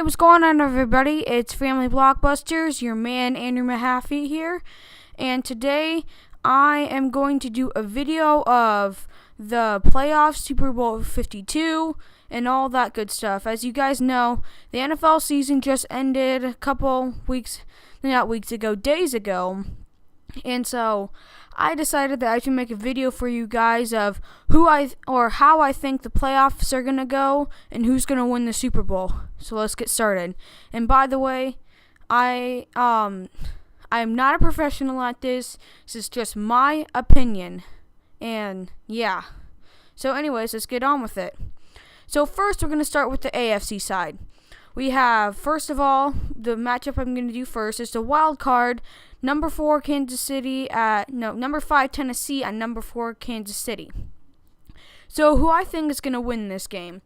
what's going on, everybody? It's Family Blockbusters, your man Andrew Mahaffey here, and today I am going to do a video of the playoffs, Super Bowl 52, and all that good stuff. As you guys know, the NFL season just ended a couple days ago, and so I decided that I should make a video for you guys of how I think the playoffs are gonna go and who's gonna win the Super Bowl. So let's get started. And by the way, I am not a professional at this. This is just my opinion. And yeah. So anyways, let's get on with it. So first, we're gonna start with the AFC side. We have, first of all, the matchup I'm going to do first is the wild card, number 4 number 5 Tennessee and number 4 Kansas City. So who I think is going to win this game?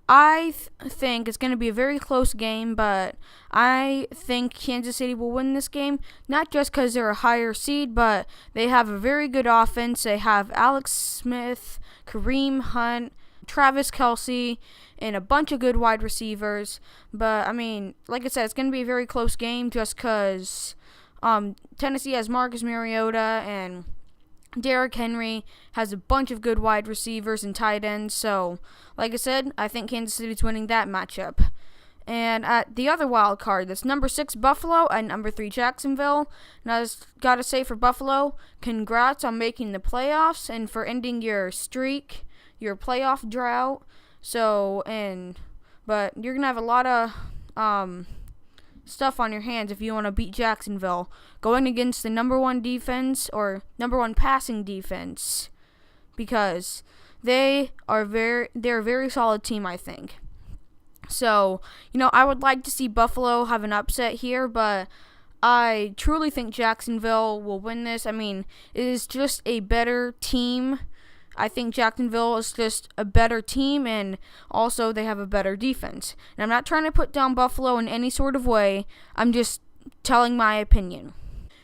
I think it's going to be a very close game, but I think Kansas City will win this game, not just because they're a higher seed, but they have a very good offense. They have Alex Smith, Kareem Hunt, Travis Kelce, and a bunch of good wide receivers. But, I mean, like I said, it's going to be a very close game just because Tennessee has Marcus Mariota and Derrick Henry has a bunch of good wide receivers and tight ends. So, like I said, I think Kansas City's winning that matchup. And at the other wild card, that's number 6 Buffalo and number 3 Jacksonville. Now, I just got to say for Buffalo, congrats on making the playoffs and for ending your streak, your playoff drought. But you're gonna have a lot of stuff on your hands if you want to beat Jacksonville, going against the number 1 defense or number 1 passing defense, because they're a very solid team, I think. So, I would like to see Buffalo have an upset here, but I truly think Jacksonville will win this. I mean, it is just a better team. I think Jacksonville is just a better team, and also they have a better defense. And I'm not trying to put down Buffalo in any sort of way. I'm just telling my opinion.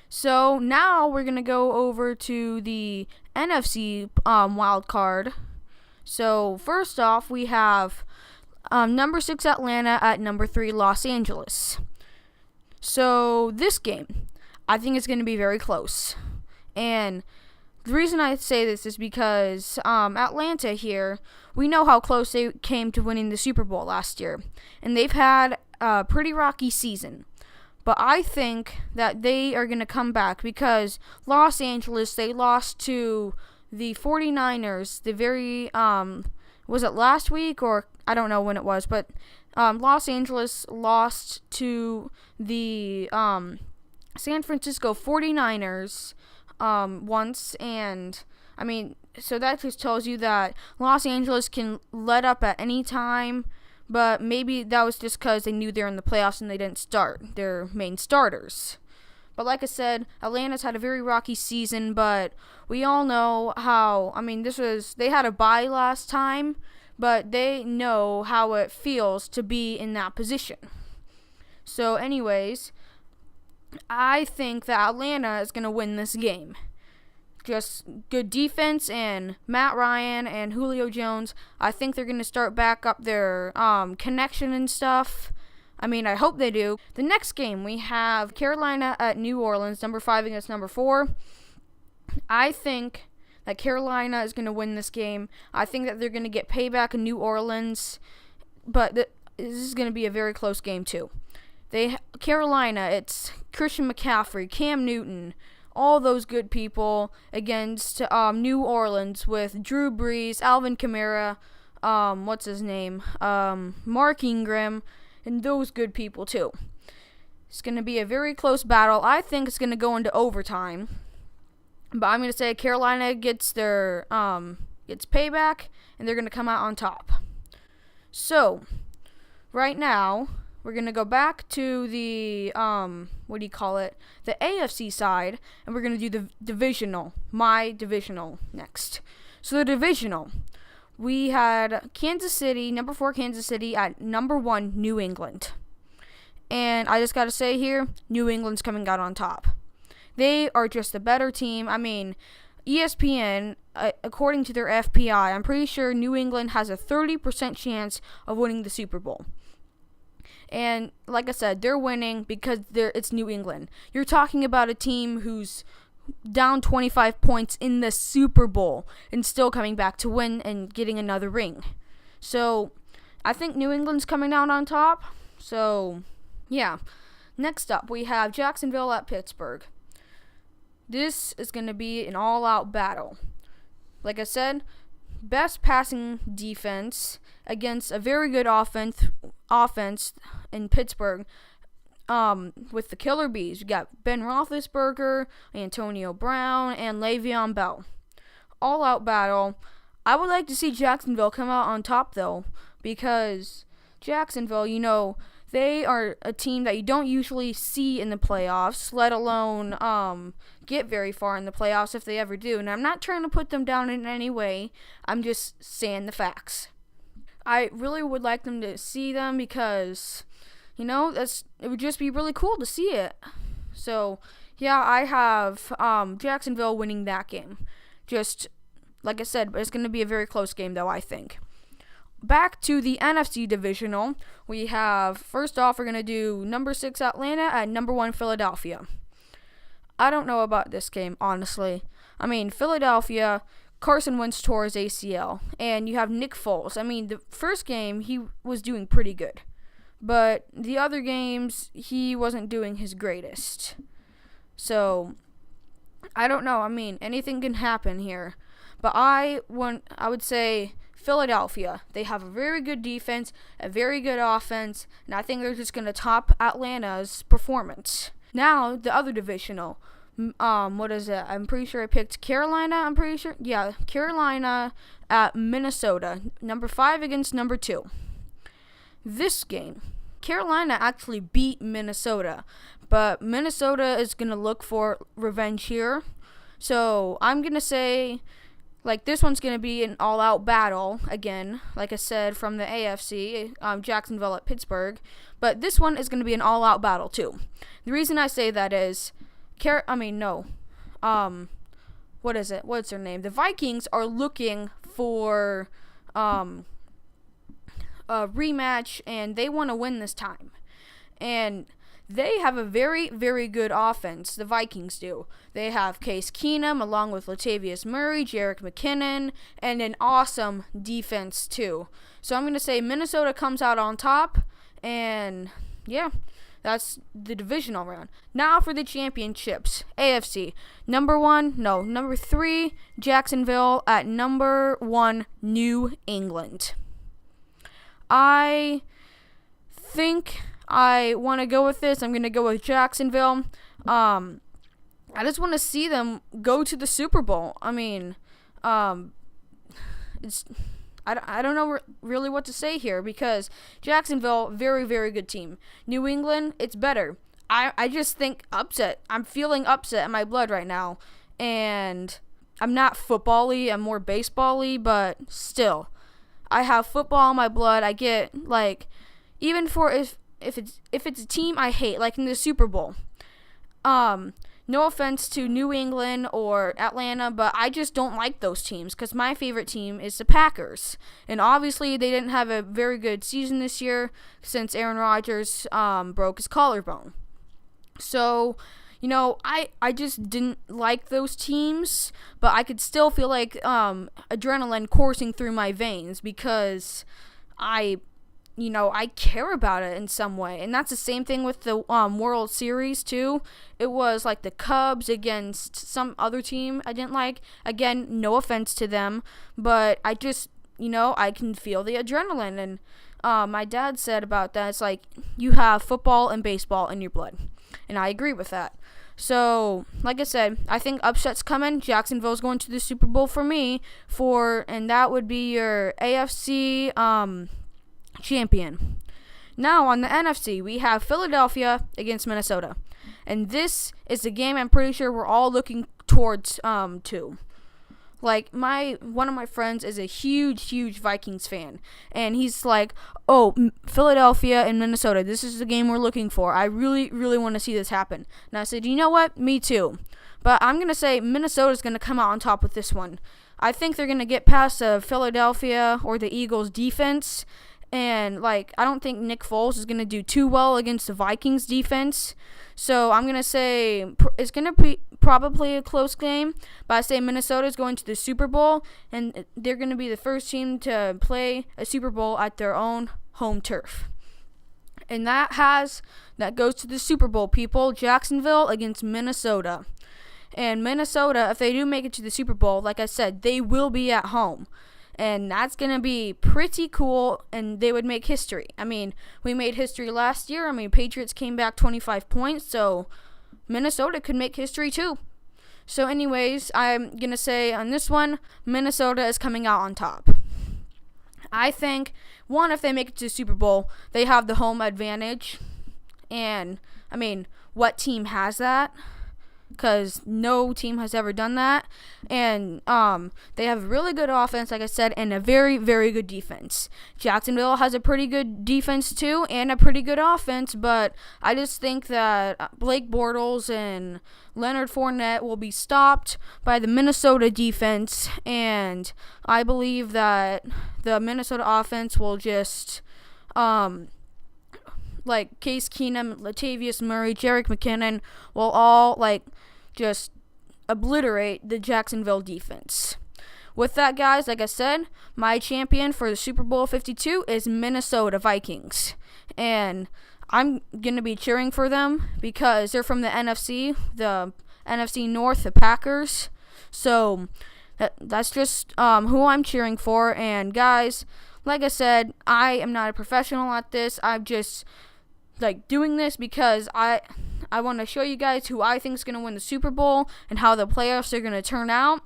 So now we're going to go over to the NFC wild card. So first off, we have number 6 Atlanta at number 3 Los Angeles. So this game, I think it's going to be very close. And the reason I say this is because Atlanta here, we know how close they came to winning the Super Bowl last year. And they've had a pretty rocky season. But I think that they are going to come back because Los Angeles, they lost to the 49ers was it last week, or I don't know when it was, but Los Angeles lost to the San Francisco 49ers once, and I mean, so that just tells you that Los Angeles can let up at any time, but maybe that was just because they knew they're in the playoffs and they didn't start their main starters. But like I said, Atlanta's had a very rocky season, but we all know how, they had a bye last time, but they know how it feels to be in that position. So anyways, I think that Atlanta is going to win this game. Just good defense, and Matt Ryan and Julio Jones, I think they're going to start back up their connection and stuff. I hope they do. The next game, we have Carolina at New Orleans, number 5 against number 4. I think that Carolina is going to win this game. I think that they're going to get payback in New Orleans, but this is going to be a very close game too. Carolina, it's Christian McCaffrey, Cam Newton, all those good people against New Orleans with Drew Brees, Alvin Kamara, Mark Ingram, and those good people too. It's going to be a very close battle. I think it's going to go into overtime, but I'm going to say Carolina gets payback, and they're going to come out on top. So, right now, we're going to go back to the, the AFC side, and we're going to do my divisional next. So the divisional, we had Kansas City, number 4 Kansas City at number 1 New England. And I just got to say here, New England's coming out on top. They are just a better team. ESPN, according to their FPI, I'm pretty sure New England has a 30% chance of winning the Super Bowl. And like I said, they're winning because it's New England. You're talking about a team who's down 25 points in the Super Bowl and still coming back to win and getting another ring. So I think New England's coming out on top. So yeah. Next up, we have Jacksonville at Pittsburgh. This is going to be an all-out battle. Like I said, best passing defense against a very good offense in Pittsburgh. With the Killer Bees, you got Ben Roethlisberger, Antonio Brown, and Le'Veon Bell. All-out battle. I would like to see Jacksonville come out on top, though, because Jacksonville, they are a team that you don't usually see in the playoffs, let alone get very far in the playoffs if they ever do. And I'm not trying to put them down in any way. I'm just saying the facts. I really would like them to see them because, it would just be really cool to see it. So, yeah, I have Jacksonville winning that game. Just, like I said, it's going to be a very close game, though, I think. Back to the NFC divisional, we have, first off, we're going to do number 6 Atlanta at number 1 Philadelphia. I don't know about this game, honestly. I mean, Philadelphia, Carson Wentz tore his ACL, and you have Nick Foles. I mean, the first game, he was doing pretty good, but the other games, he wasn't doing his greatest. So, I don't know. I mean, anything can happen here, but I would say Philadelphia. They have a very good defense, a very good offense, and I think they're just going to top Atlanta's performance. Now, the other divisional. What is it? I'm pretty sure I picked Carolina. Yeah, Carolina at Minnesota. Number 5 against number 2. This game, Carolina actually beat Minnesota, but Minnesota is going to look for revenge here. So, I'm going to say, this one's going to be an all-out battle, again, like I said, from the AFC, Jacksonville at Pittsburgh. But this one is going to be an all-out battle, too. The reason I say that is, what is it? What's their name? The Vikings are looking for a rematch, and they want to win this time. And they have a very, very good offense, the Vikings do. They have Case Keenum along with Latavius Murray, Jerick McKinnon, and an awesome defense too. So I'm going to say Minnesota comes out on top, and yeah, that's the divisional round. Now for the championships. AFC. Number 3, Jacksonville at number 1, New England. I think I want to go with this. I'm going to go with Jacksonville. I just want to see them go to the Super Bowl. I mean, I don't know really what to say here because Jacksonville, very, very good team. New England, it's better. I just think upset. I'm feeling upset in my blood right now. And I'm not football-y. I'm more baseball-y, but still. I have football in my blood. I get, even for if it's a team I hate, like in the Super Bowl. No offense to New England or Atlanta, but I just don't like those teams because my favorite team is the Packers. And obviously, they didn't have a very good season this year since Aaron Rodgers broke his collarbone. So, I just didn't like those teams, but I could still feel like adrenaline coursing through my veins because I care about it in some way. And that's the same thing with the World Series, too. It was like the Cubs against some other team I didn't like. Again, no offense to them, but I just, I can feel the adrenaline. And my dad said about that, it's like you have football and baseball in your blood. And I agree with that. So, like I said, I think upset's coming. Jacksonville's going to the Super Bowl for me, and that would be your AFC champion. Now on the NFC, we have Philadelphia against Minnesota. And this is the game I'm pretty sure we're all looking towards too. One of my friends is a huge Vikings fan. And he's like, Philadelphia and Minnesota, this is the game we're looking for. I really, really want to see this happen. And I said, you know what? Me too. But I'm going to say Minnesota's going to come out on top with this one. I think they're going to get past Philadelphia or the Eagles defense. And, like, I don't think Nick Foles is going to do too well against the Vikings defense. So I'm going to say it's going to be probably a close game. But I say Minnesota is going to the Super Bowl, and they're going to be the first team to play a Super Bowl at their own home turf. And that goes to the Super Bowl, people. Jacksonville against Minnesota. And Minnesota, if they do make it to the Super Bowl, like I said, they will be at home. And that's going to be pretty cool, and they would make history. I mean, we made history last year. I mean, Patriots came back 25 points, so Minnesota could make history too. So anyways, I'm going to say on this one, Minnesota is coming out on top. I think, one, if they make it to the Super Bowl, they have the home advantage. And, I mean, what team has that? Because no team has ever done that. And they have a really good offense, like I said, and a very, very good defense. Jacksonville has a pretty good defense too, and a pretty good offense, but I just think that Blake Bortles and Leonard Fournette will be stopped by the Minnesota defense, and I believe that the Minnesota offense will just like Case Keenum, Latavius Murray, Jerick McKinnon will all just obliterate the Jacksonville defense. With that, guys, like I said, my champion for the Super Bowl 52 is Minnesota Vikings. And I'm going to be cheering for them because they're from the NFC North, the Packers. So that's just who I'm cheering for. And, guys, like I said, I am not a professional at this. I'm just doing this because I want to show you guys who I think is going to win the Super Bowl and how the playoffs are going to turn out.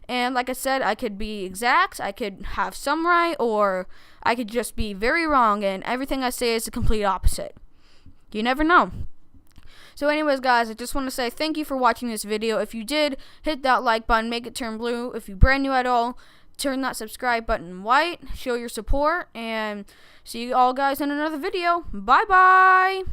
And like I said, I could be exact, I could have some right, or I could just be very wrong, and everything I say is the complete opposite. You never know. So anyways, guys, I just want to say thank you for watching this video. If you did, hit that like button, make it turn blue. If you're brand new at all, turn that subscribe button white, show your support, and see you all guys in another video. Bye-bye!